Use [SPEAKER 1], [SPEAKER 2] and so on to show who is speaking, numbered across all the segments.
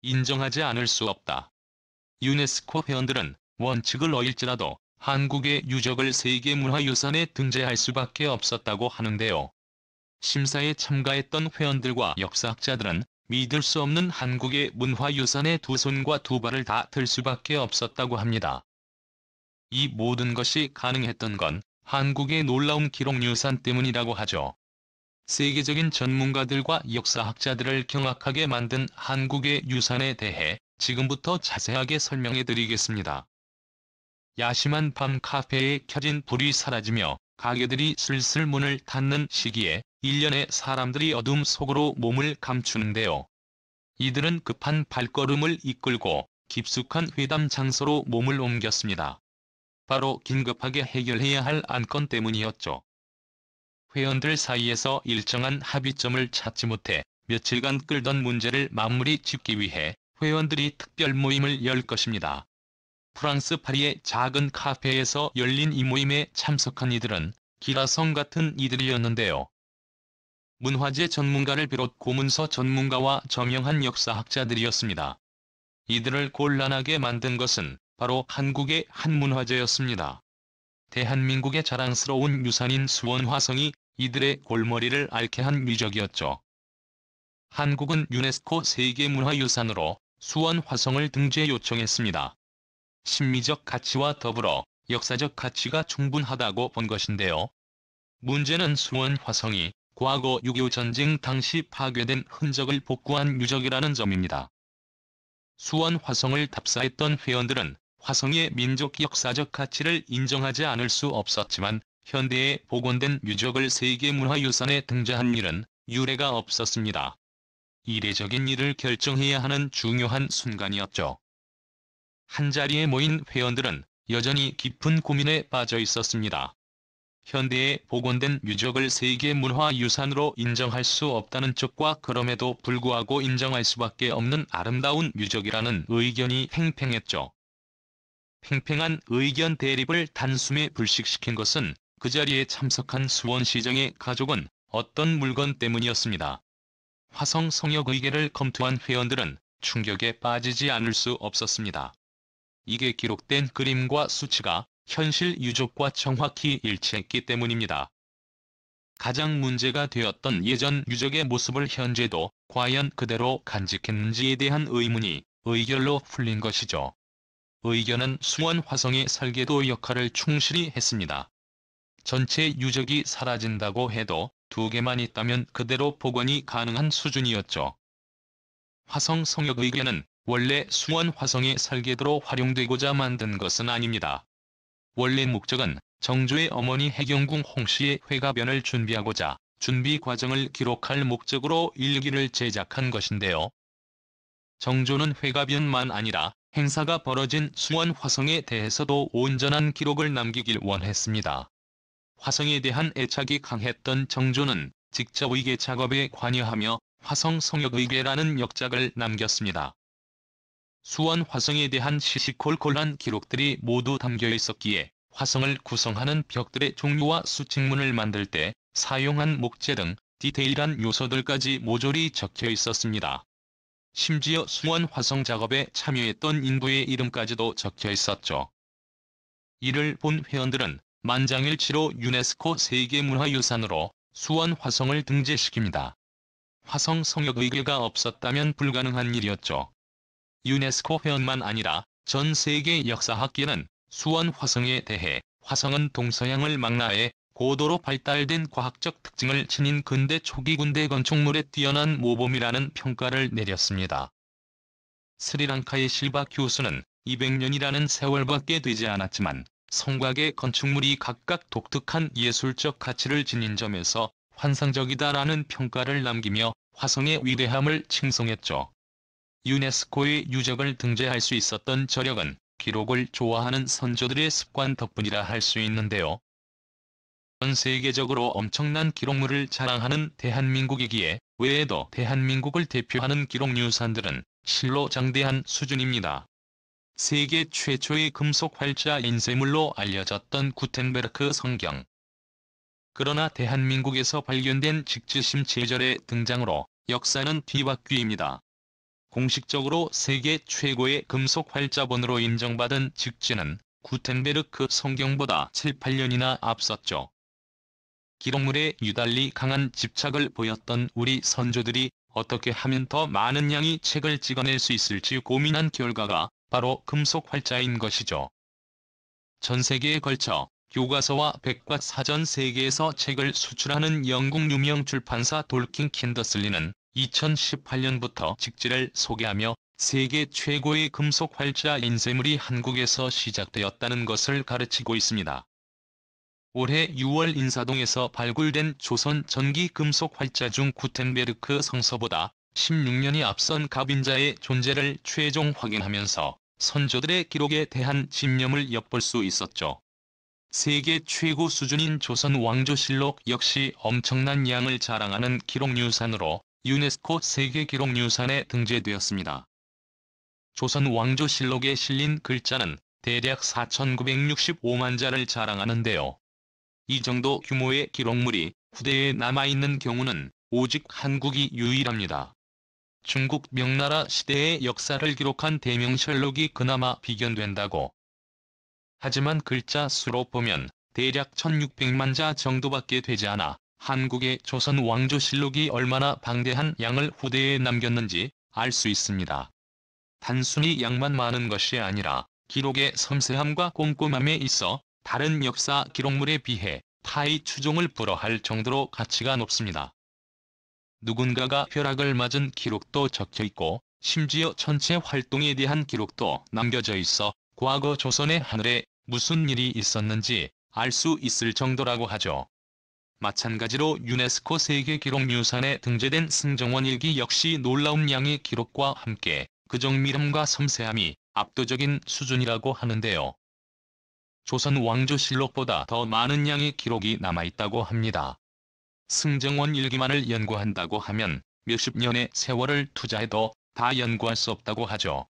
[SPEAKER 1] 인정하지 않을 수 없다. 유네스코 회원들은 원칙을 어길지라도 한국의 유적을 세계문화유산에 등재할 수밖에 없었다고 하는데요. 심사에 참가했던 회원들과 역사학자들은 믿을 수 없는 한국의 문화유산에 두 손과 두 발을 다 들 수밖에 없었다고 합니다. 이 모든 것이 가능했던 건 한국의 놀라운 기록유산 때문이라고 하죠. 세계적인 전문가들과 역사학자들을 경악하게 만든 한국의 유산에 대해 지금부터 자세하게 설명해 드리겠습니다. 야심한 밤 카페에 켜진 불이 사라지며 가게들이 슬슬 문을 닫는 시기에 일련의 사람들이 어둠 속으로 몸을 감추는데요. 이들은 급한 발걸음을 이끌고 깊숙한 회담 장소로 몸을 옮겼습니다. 바로 긴급하게 해결해야 할 안건 때문이었죠. 회원들 사이에서 일정한 합의점을 찾지 못해 며칠간 끌던 문제를 마무리 짓기 위해 회원들이 특별 모임을 열 것입니다. 프랑스 파리의 작은 카페에서 열린 이 모임에 참석한 이들은 기라성 같은 이들이었는데요. 문화재 전문가를 비롯 고문서 전문가와 저명한 역사학자들이었습니다. 이들을 곤란하게 만든 것은 바로 한국의 한 문화재였습니다. 대한민국의 자랑스러운 유산인 수원화성이 이들의 골머리를 앓게 한 유적이었죠. 한국은 유네스코 세계문화유산으로 수원화성을 등재 요청했습니다. 심미적 가치와 더불어 역사적 가치가 충분하다고 본 것인데요. 문제는 수원화성이 과거 6.25 전쟁 당시 파괴된 흔적을 복구한 유적이라는 점입니다. 수원화성을 답사했던 회원들은 화성의 민족 역사적 가치를 인정하지 않을 수 없었지만 현대에 복원된 유적을 세계문화유산에 등재한 일은 유례가 없었습니다. 이례적인 일을 결정해야 하는 중요한 순간이었죠. 한자리에 모인 회원들은 여전히 깊은 고민에 빠져 있었습니다. 현대에 복원된 유적을 세계문화유산으로 인정할 수 없다는 쪽과 그럼에도 불구하고 인정할 수밖에 없는 아름다운 유적이라는 의견이 팽팽했죠. 팽팽한 의견 대립을 단숨에 불식시킨 것은 그 자리에 참석한 수원시장의 가족은 어떤 물건 때문이었습니다. 화성 성역 의궤를 검토한 회원들은 충격에 빠지지 않을 수 없었습니다. 이게 기록된 그림과 수치가 현실 유적과 정확히 일치했기 때문입니다. 가장 문제가 되었던 예전 유적의 모습을 현재도 과연 그대로 간직했는지에 대한 의문이 의결로 풀린 것이죠. 의견은 수원 화성의 설계도 역할을 충실히 했습니다. 전체 유적이 사라진다고 해도 두 개만 있다면 그대로 복원이 가능한 수준이었죠. 화성 성역 의궤는 원래 수원 화성의 설계도로 활용되고자 만든 것은 아닙니다. 원래 목적은 정조의 어머니 해경궁 홍씨의 회가변을 준비하고자 준비 과정을 기록할 목적으로 일기를 제작한 것인데요. 정조는 회가변만 아니라 행사가 벌어진 수원 화성에 대해서도 온전한 기록을 남기길 원했습니다. 화성에 대한 애착이 강했던 정조는 직접 의궤 작업에 관여하며 화성 성역 의궤라는 역작을 남겼습니다. 수원 화성에 대한 시시콜콜한 기록들이 모두 담겨 있었기에 화성을 구성하는 벽들의 종류와 수칙문을 만들 때 사용한 목재 등 디테일한 요소들까지 모조리 적혀 있었습니다. 심지어 수원 화성 작업에 참여했던 인부의 이름까지도 적혀 있었죠. 이를 본 회원들은 만장일치로 유네스코 세계문화유산으로 수원 화성을 등재시킵니다. 화성 성역 의궤가 없었다면 불가능한 일이었죠. 유네스코 회원만 아니라 전 세계 역사학계는 수원 화성에 대해 화성은 동서양을 망라해 고도로 발달된 과학적 특징을 지닌 근대 초기 군대 건축물의 뛰어난 모범이라는 평가를 내렸습니다. 스리랑카의 실바 교수는 200년이라는 세월밖에 되지 않았지만 성곽의 건축물이 각각 독특한 예술적 가치를 지닌 점에서 환상적이다라는 평가를 남기며 화성의 위대함을 칭송했죠. 유네스코의 유적을 등재할 수 있었던 저력은 기록을 좋아하는 선조들의 습관 덕분이라 할 수 있는데요. 전 세계적으로 엄청난 기록물을 자랑하는 대한민국이기에 외에도 대한민국을 대표하는 기록유산들은 실로 장대한 수준입니다. 세계 최초의 금속 활자 인쇄물로 알려졌던 구텐베르크 성경. 그러나 대한민국에서 발견된 직지심 제절의 등장으로 역사는 뒤바뀝니다. 공식적으로 세계 최고의 금속 활자본으로 인정받은 직진은 구텐베르크 성경보다 7, 8년이나 앞섰죠. 기록물에 유달리 강한 집착을 보였던 우리 선조들이 어떻게 하면 더 많은 양의 책을 찍어낼 수 있을지 고민한 결과가 바로 금속 활자인 것이죠. 전 세계에 걸쳐 교과서와 백과사전 세계에서 책을 수출하는 영국 유명 출판사 돌킹 킨더슬리는 2018년부터 직지를 소개하며 세계 최고의 금속 활자 인쇄물이 한국에서 시작되었다는 것을 가르치고 있습니다. 올해 6월 인사동에서 발굴된 조선 전기 금속 활자 중 구텐베르크 성서보다 16년이 앞선 갑인자의 존재를 최종 확인하면서 선조들의 기록에 대한 집념을 엿볼 수 있었죠. 세계 최고 수준인 조선 왕조실록 역시 엄청난 양을 자랑하는 기록유산으로 유네스코 세계기록유산에 등재되었습니다. 조선 왕조실록에 실린 글자는 대략 4,965만 자를 자랑하는데요. 이 정도 규모의 기록물이 후대에 남아있는 경우는 오직 한국이 유일합니다. 중국 명나라 시대의 역사를 기록한 대명실록이 그나마 비견된다고. 하지만 글자 수로 보면 대략 1,600만 자 정도밖에 되지 않아 한국의 조선 왕조실록이 얼마나 방대한 양을 후대에 남겼는지 알 수 있습니다. 단순히 양만 많은 것이 아니라 기록의 섬세함과 꼼꼼함에 있어 다른 역사 기록물에 비해 타의 추종을 불허할 정도로 가치가 높습니다. 누군가가 벼락을 맞은 기록도 적혀있고 심지어 전체 활동에 대한 기록도 남겨져 있어 과거 조선의 하늘에 무슨 일이 있었는지 알 수 있을 정도라고 하죠. 마찬가지로 유네스코 세계기록유산에 등재된 승정원 일기 역시 놀라운 양의 기록과 함께 그 정밀함과 섬세함이 압도적인 수준이라고 하는데요. 조선 왕조실록보다 더 많은 양의 기록이 남아있다고 합니다. 승정원 일기만을 연구한다고 하면 몇십 년의 세월을 투자해도 다 연구할 수 없다고 하죠.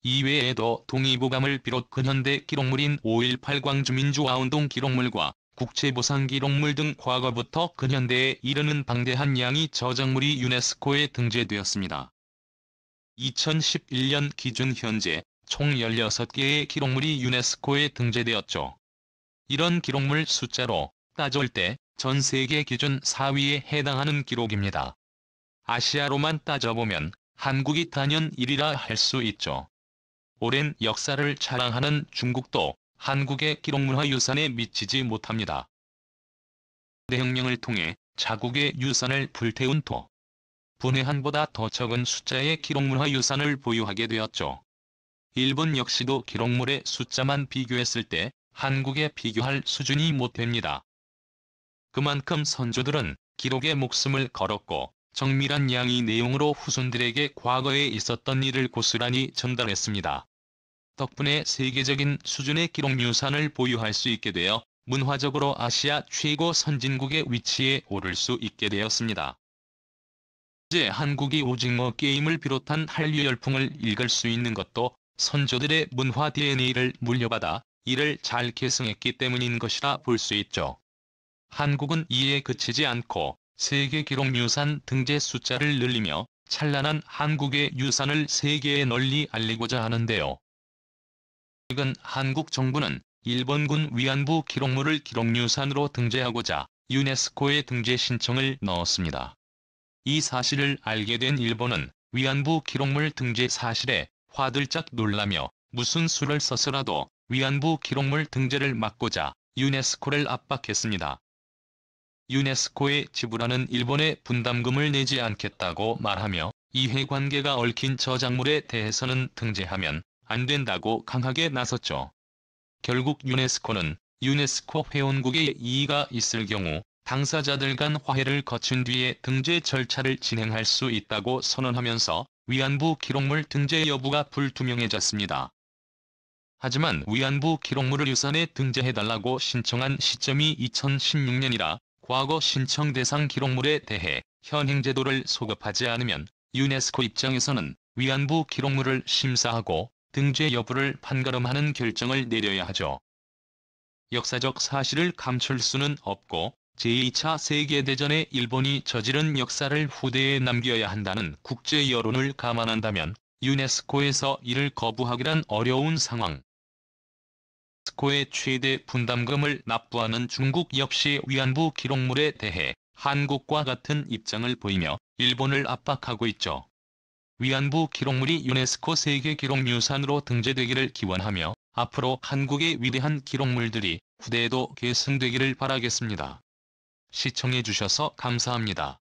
[SPEAKER 1] 이외에도 동의보감을 비롯 근현대 기록물인 5.18 광주민주화운동 기록물과 국채보상 기록물 등 과거부터 근현대에 이르는 방대한 양의 저작물이 유네스코에 등재되었습니다. 2011년 기준 현재 총 16개의 기록물이 유네스코에 등재되었죠. 이런 기록물 숫자로 따질 때 전 세계 기준 4위에 해당하는 기록입니다. 아시아로만 따져보면 한국이 단연 1위라 할 수 있죠. 오랜 역사를 자랑하는 중국도 한국의 기록문화 유산에 미치지 못합니다. 대혁명을 통해 자국의 유산을 불태운 또 분해한보다 더 적은 숫자의 기록문화 유산을 보유하게 되었죠. 일본 역시도 기록물의 숫자만 비교했을 때 한국에 비교할 수준이 못 됩니다. 그만큼 선조들은 기록에 목숨을 걸었고 정밀한 양의 내용으로 후손들에게 과거에 있었던 일을 고스란히 전달했습니다. 덕분에 세계적인 수준의 기록유산을 보유할 수 있게 되어 문화적으로 아시아 최고 선진국의 위치에 오를 수 있게 되었습니다. 이제 한국이 오징어 게임을 비롯한 한류 열풍을 읽을 수 있는 것도 선조들의 문화 DNA를 물려받아 이를 잘 계승했기 때문인 것이라 볼 수 있죠. 한국은 이에 그치지 않고 세계 기록유산 등재 숫자를 늘리며 찬란한 한국의 유산을 세계에 널리 알리고자 하는데요. 최근 한국 정부는 일본군 위안부 기록물을 기록유산으로 등재하고자 유네스코에 등재 신청을 넣었습니다. 이 사실을 알게 된 일본은 위안부 기록물 등재 사실에 화들짝 놀라며 무슨 수를 써서라도 위안부 기록물 등재를 막고자 유네스코를 압박했습니다. 유네스코에 지불하는 일본의 분담금을 내지 않겠다고 말하며 이해관계가 얽힌 저작물에 대해서는 등재하면 안 된다고 강하게 나섰죠. 결국 유네스코는 유네스코 회원국의 이의가 있을 경우 당사자들 간 화해를 거친 뒤에 등재 절차를 진행할 수 있다고 선언하면서 위안부 기록물 등재 여부가 불투명해졌습니다. 하지만 위안부 기록물을 유산에 등재해달라고 신청한 시점이 2016년이라 과거 신청 대상 기록물에 대해 현행 제도를 소급하지 않으면 유네스코 입장에서는 위안부 기록물을 심사하고 등재 여부를 판가름하는 결정을 내려야 하죠. 역사적 사실을 감출 수는 없고 제2차 세계대전에 일본이 저지른 역사를 후대에 남겨야 한다는 국제 여론을 감안한다면 유네스코에서 이를 거부하기란 어려운 상황. 유네스코의 최대 분담금을 납부하는 중국 역시 위안부 기록물에 대해 한국과 같은 입장을 보이며 일본을 압박하고 있죠. 위안부 기록물이 유네스코 세계기록유산으로 등재되기를 기원하며 앞으로 한국의 위대한 기록물들이 후대에도 계승되기를 바라겠습니다. 시청해주셔서 감사합니다.